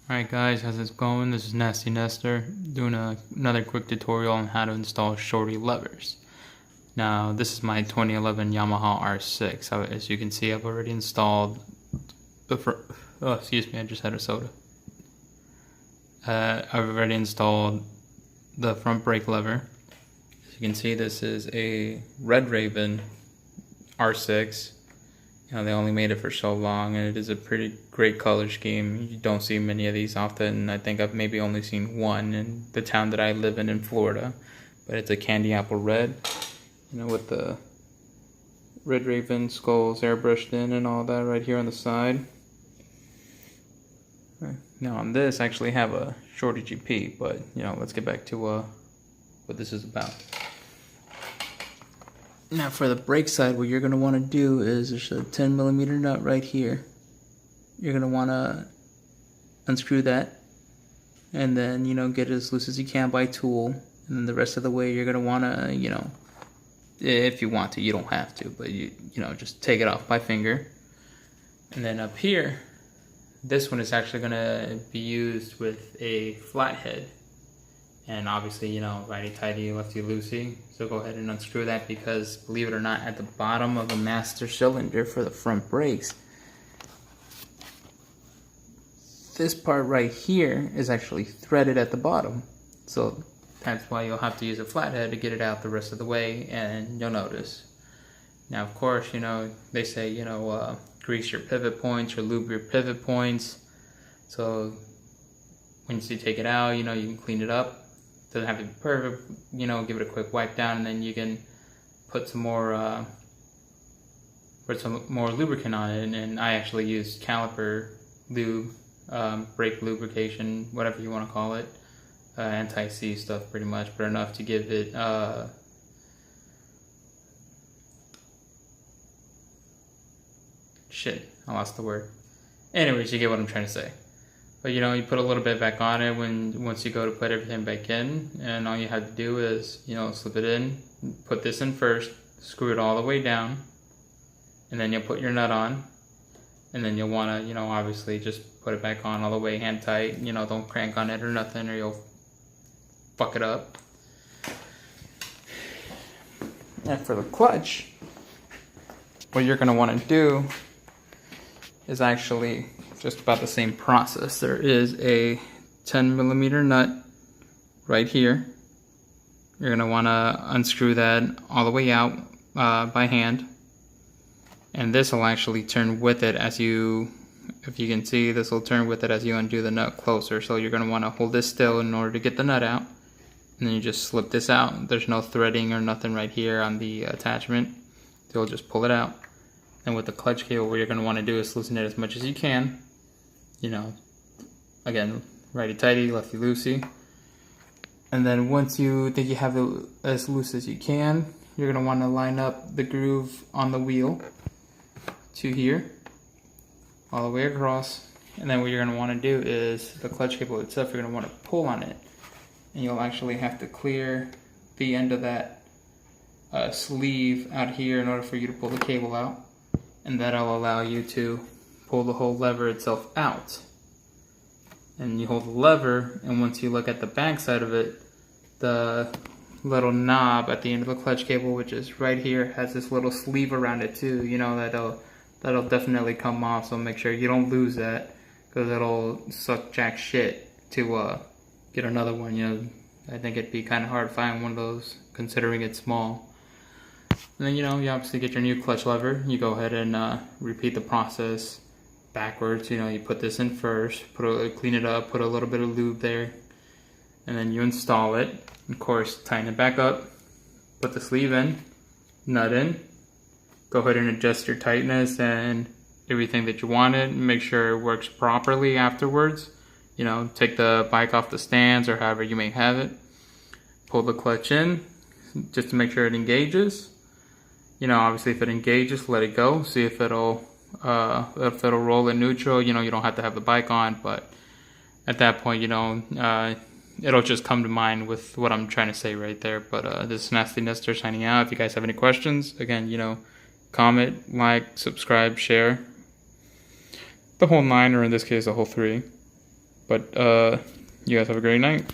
Alright guys, how's it going? This is Nasty Nestor doing another quick tutorial on how to install shorty levers. Now this is my 2011 Yamaha R6. As you can see, I've already installed the excuse me, I just had a soda. I've already installed the front brake lever. As you can see, this is a Red Raven R6. You know, they only made it for so long, and it is a pretty great color scheme. You don't see many of these often. I think I've maybe only seen one in the town that I live in Florida. But it's a candy apple red, you know, with the Red Raven skulls airbrushed in and all that right here on the side. Now on this, I actually have a shorty GP, but you know, let's get back to what this is about. Now for the brake side, what you're going to want to do is there's a 10mm nut right here. You're going to want to unscrew that and then, you know, get it as loose as you can by tool. And then the rest of the way you're going to want to, you know, if you want to, you don't have to, but you know, just take it off by finger. And then up here, this one is actually going to be used with a flathead. And obviously, you know, righty-tighty, lefty-loosey. So go ahead and unscrew that because, believe it or not, at the bottom of the master cylinder for the front brakes, this part right here is actually threaded at the bottom. So that's why you'll have to use a flathead to get it out the rest of the way, and you'll notice. Now, of course, you know, they say, you know, grease your pivot points or lube your pivot points. So when you take it out, you know, you can clean it up. Doesn't have to be perfect, you know, give it a quick wipe down, and then you can put some more lubricant on it. And I actually use caliper lube, brake lubrication, whatever you want to call it, anti-seize stuff pretty much, but enough to give it shit, I lost the word. Anyways, you get what I'm trying to say. But you know, you put a little bit back on it once you go to put everything back in, and all you have to do is, you know, slip it in, put this in first, screw it all the way down, and then you'll put your nut on, and then you'll want to, you know, obviously just put it back on all the way hand tight. You know, don't crank on it or nothing, or you'll fuck it up. And for the clutch, what you're going to want to do is actually just about the same process. There is a 10mm nut right here. You're going to want to unscrew that all the way out by hand. And this will actually turn with it as you, if you can see, this will turn with it as you undo the nut closer. So you're going to want to hold this still in order to get the nut out. And then you just slip this out. There's no threading or nothing right here on the attachment. So you'll just pull it out. And with the clutch cable, what you're going to want to do is loosen it as much as you can. You know, again, righty-tighty, lefty-loosey. And then once you think you have it as loose as you can, you're going to want to line up the groove on the wheel to here, all the way across. And then what you're going to want to do is the clutch cable itself, you're going to want to pull on it. And you'll actually have to clear the end of that sleeve out here in order for you to pull the cable out. And that'll allow you to pull the whole lever itself out. And you hold the lever, and once you look at the back side of it, the little knob at the end of the clutch cable, which is right here, has this little sleeve around it too. You know, that'll definitely come off, so make sure you don't lose that, because it'll suck jack shit to get another one. You know, I think it'd be kind of hard to find one of those considering it's small. And then, you know, you obviously get your new clutch lever. You go ahead and repeat the process backwards. You know, you put this in first, clean it up, put a little bit of lube there, and then you install it. Of course, tighten it back up, put the sleeve in, nut in, go ahead and adjust your tightness and everything that you wanted. Make sure it works properly afterwards. You know, take the bike off the stands or however you may have it. Pull the clutch in just to make sure it engages. You know, obviously if it engages, let it go. See if it'll roll in neutral. You know, you don't have to have the bike on, but at that point, you know, it'll just come to mind with what I'm trying to say right there. But this is Nasty Nestor signing out. If you guys have any questions, again, you know, comment, like, subscribe, share. The whole 9, or in this case, the whole 3. But you guys have a great night.